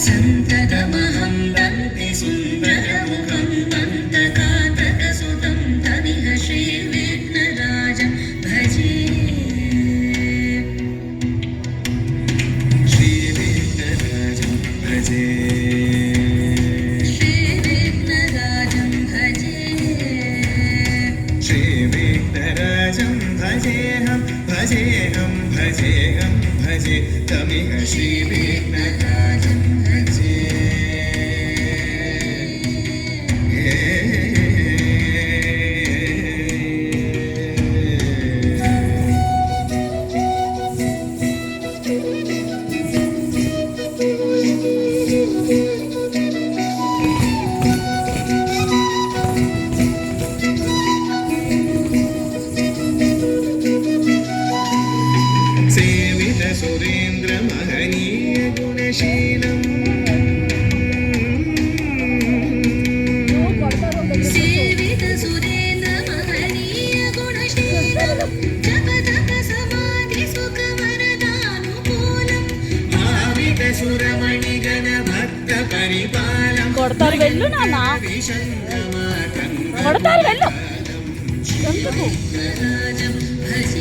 सन्ततमहं वन्दे सुन्दरमुखं दन्तकातकसुतं तमिह श्रीविघ्नराजं भजे। श्रीविघ्नराजं भजे, श्रीविघ्नराजं भजे, श्रीविघ्नराजं भजेऽहं भजेऽहं भजेऽहं भजे तमिह श्रीविघ्नराजं भजे। सेवित सुरेन्द्र महनीय गुणशीलम् सेवित सुरेन्द्र महनीय गुणशीलम् जपतप समाधि सुख वरदानुकूलम् भावित सुरमणिगण भक्त परिपालम् కొడతారు వెళ్ళు నాన్న కొడతారు వెళ్ళు श्रीविघ्नराजं भजे।